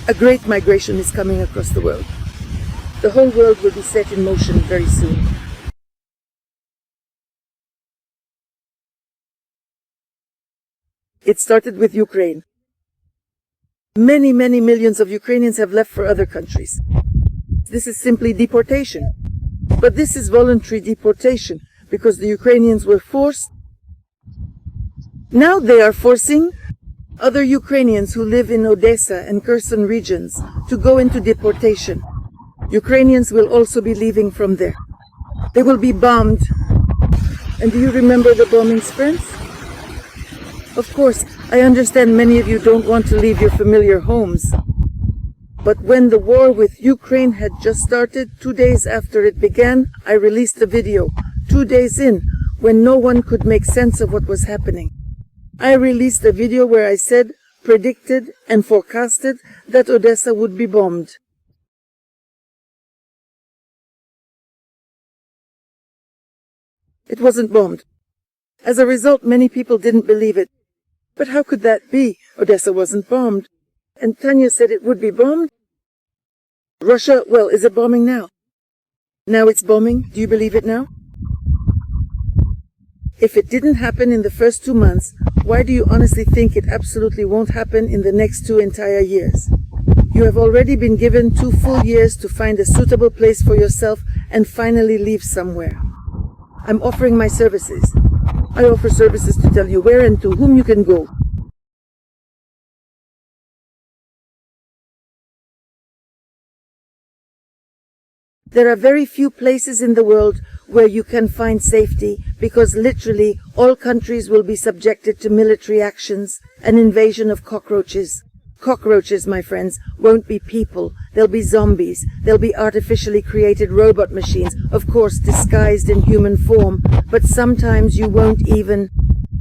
A great migration is coming across the world. The whole world will be set in motion very soon. It started with Ukraine. Many millions of Ukrainians have left for other countries. This is simply deportation. But this is voluntary deportation because the Ukrainians were forced. Now they are forcing other Ukrainians who live in Odessa and Kherson regions to go into deportation. Ukrainians will also be leaving from there. They will be bombed. And do you remember the bombings, friends? Of course, I understand many of you don't want to leave your familiar homes. But when the war with Ukraine had just started, 2 days after it began, I released a video, 2 days in, when no one could make sense of what was happening. I released a video where I said, predicted, and forecasted that Odessa would be bombed. It wasn't bombed. As a result, many people didn't believe it. But how could that be? Odessa wasn't bombed. And Tanya said it would be bombed? Russia, well, is it bombing now? Now it's bombing. Do you believe it now? If it didn't happen in the first 2 months, why do you honestly think it absolutely won't happen in the next 2 entire years? You have already been given 2 full years to find a suitable place for yourself and finally leave somewhere. I'm offering my services. I offer services to tell you where and to whom you can go. There are very few places in the world where you can find safety because literally all countries will be subjected to military actions, an invasion of cockroaches. Cockroaches, my friends, won't be people. They'll be zombies. They'll be artificially created robot machines, of course disguised in human form, but sometimes you won't even...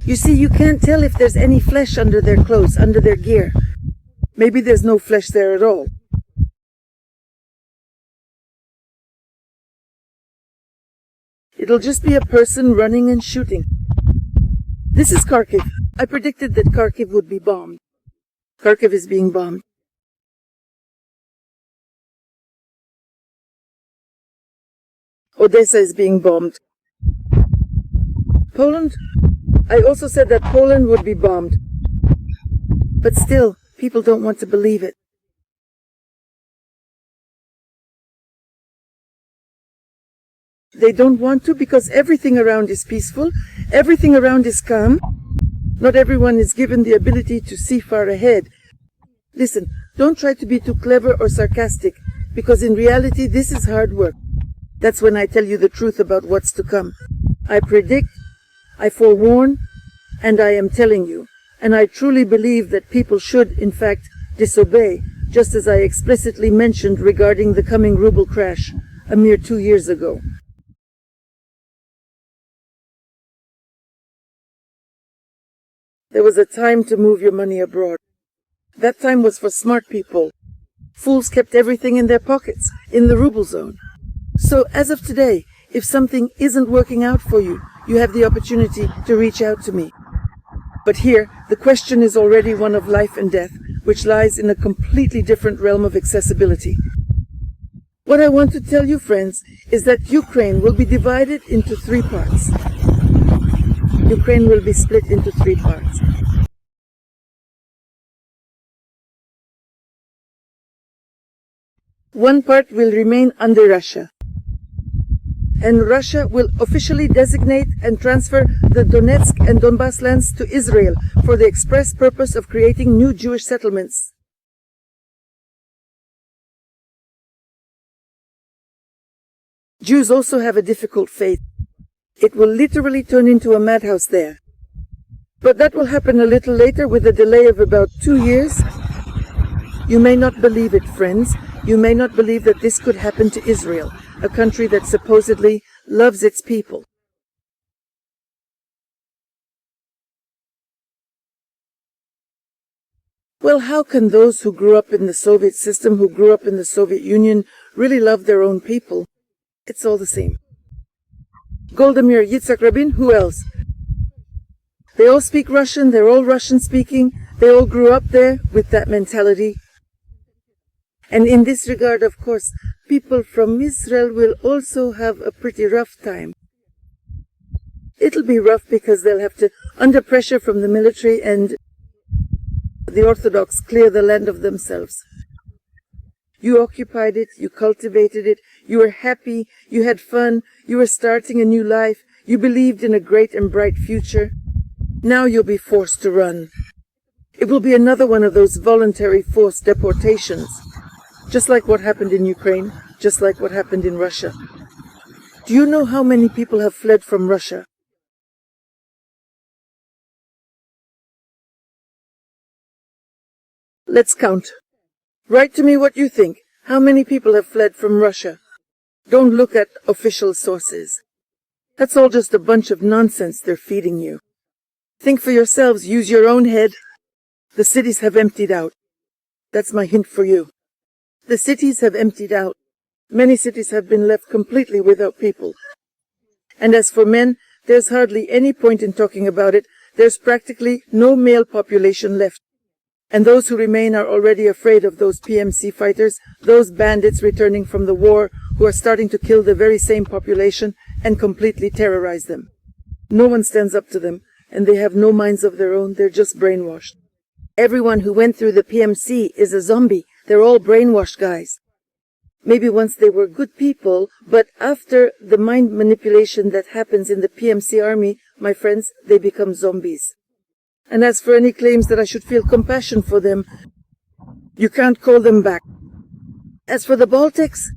You see, you can't tell if there's any flesh under their clothes, under their gear. Maybe there's no flesh there at all. It'll just be a person running and shooting. This is Kharkiv. I predicted that Kharkiv would be bombed. Kharkiv is being bombed. Odessa is being bombed. Poland? I also said that Poland would be bombed. But still, people don't want to believe it. They don't want to because everything around is peaceful, everything around is calm. Not everyone is given the ability to see far ahead. Listen, don't try to be too clever or sarcastic, because in reality this is hard work. That's when I tell you the truth about what's to come. I predict, I forewarn, and I am telling you. And I truly believe that people should, in fact, disobey, just as I explicitly mentioned regarding the coming ruble crash a mere 2 years ago. There was a time to move your money abroad. That time was for smart people. Fools kept everything in their pockets, in the ruble zone. So as of today, if something isn't working out for you, you have the opportunity to reach out to me. But here, the question is already one of life and death, which lies in a completely different realm of accessibility. What I want to tell you, friends, is that Ukraine will be divided into 3 parts. Ukraine will be split into 3 parts. One part will remain under Russia. And Russia will officially designate and transfer the Donetsk and Donbas lands to Israel for the express purpose of creating new Jewish settlements. Jews also have a difficult fate. It will literally turn into a madhouse there. But that will happen a little later with a delay of about 2 years. You may not believe it, friends. You may not believe that this could happen to Israel, a country that supposedly loves its people. Well, how can those who grew up in the Soviet system, who grew up in the Soviet Union, really love their own people? It's all the same. Golda Meir, Yitzhak Rabin, who else? They all speak Russian, they're all Russian speaking, they all grew up there with that mentality. And in this regard, of course, people from Israel will also have a pretty rough time. It'll be rough because they'll have to, under pressure from the military and the Orthodox, clear the land of themselves. You occupied it, you cultivated it, you were happy, you had fun, you were starting a new life, you believed in a great and bright future. Now you'll be forced to run. It will be another one of those voluntary forced deportations, just like what happened in Ukraine, just like what happened in Russia. Do you know how many people have fled from Russia? Let's count. Write to me what you think. How many people have fled from Russia? Don't look at official sources. That's all just a bunch of nonsense they're feeding you. Think for yourselves, use your own head. The cities have emptied out. That's my hint for you. The cities have emptied out. Many cities have been left completely without people. And as for men, there's hardly any point in talking about it. There's practically no male population left. And those who remain are already afraid of those PMC fighters, those bandits returning from the war who are starting to kill the very same population and completely terrorize them. No one stands up to them, and they have no minds of their own. They're just brainwashed. Everyone who went through the PMC is a zombie. They're all brainwashed guys. Maybe once they were good people, but after the mind manipulation that happens in the PMC army, my friends, they become zombies. And as for any claims that I should feel compassion for them, you can't call them back. As for the Baltics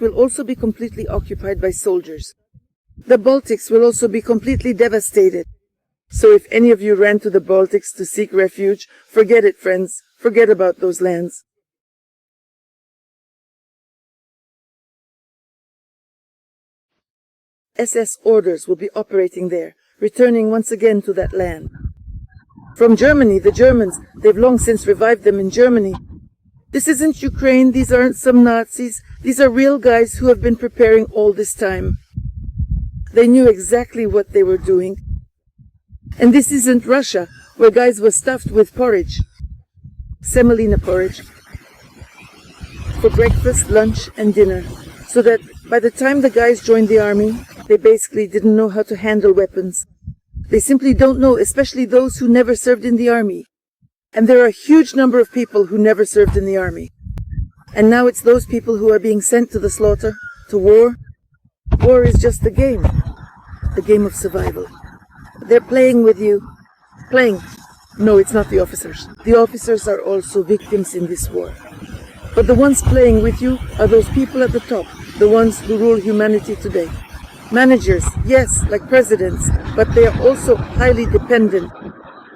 will also be completely occupied by soldiers. The Baltics will also be completely devastated. So if any of you ran to the Baltics to seek refuge, forget it, friends. Forget about those lands. SS orders will be operating there, returning once again to that land. From Germany, the Germans, they've long since revived them in Germany. This isn't Ukraine, these aren't some Nazis, these are real guys who have been preparing all this time. They knew exactly what they were doing. And this isn't Russia, where guys were stuffed with porridge, semolina porridge, for breakfast, lunch, and dinner, so that by the time the guys joined the army, they basically didn't know how to handle weapons. They simply don't know, especially those who never served in the army. And there are a huge number of people who never served in the army. And now it's those people who are being sent to the slaughter, to war. War is just a game of survival. They're playing with you. Playing. No, it's not the officers. The officers are also victims in this war. But the ones playing with you are those people at the top, the ones who rule humanity today. Managers, yes, like presidents, but they are also highly dependent.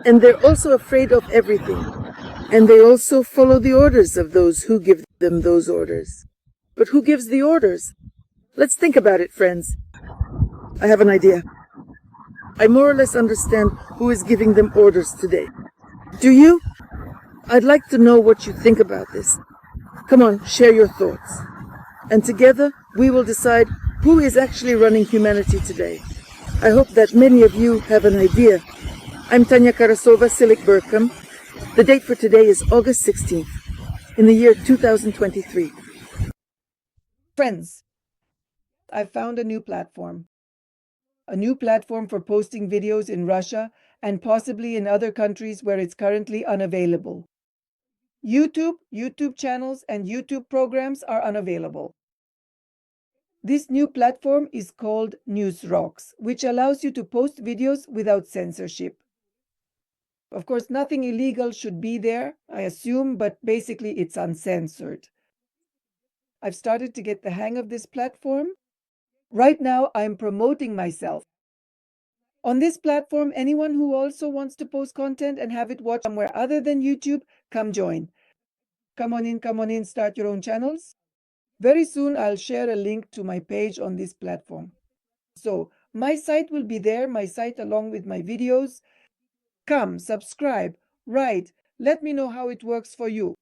And they're also afraid of everything. And they also follow the orders of those who give them those orders. But who gives the orders? Let's think about it, friends. I have an idea. I more or less understand who is giving them orders today. Do you? I'd like to know what you think about this. Come on, share your thoughts. And together, we will decide who is actually running humanity today. I hope that many of you have an idea. I'm Tanya Karasova Silik-Burkham. The date for today is August 16th, in the year 2023. Friends, I've found a new platform. A new platform for posting videos in Russia and possibly in other countries where it's currently unavailable. YouTube channels, and YouTube programs are unavailable. This new platform is called NewsRocks, which allows you to post videos without censorship. Of course, nothing illegal should be there, I assume, but basically it's uncensored. I've started to get the hang of this platform. Right now, I'm promoting myself. On this platform, anyone who also wants to post content and have it watched somewhere other than YouTube, come join. Come on in, start your own channels. Very soon, I'll share a link to my page on this platform. So, my site will be there, my site along with my videos. Come, subscribe, write, let me know how it works for you.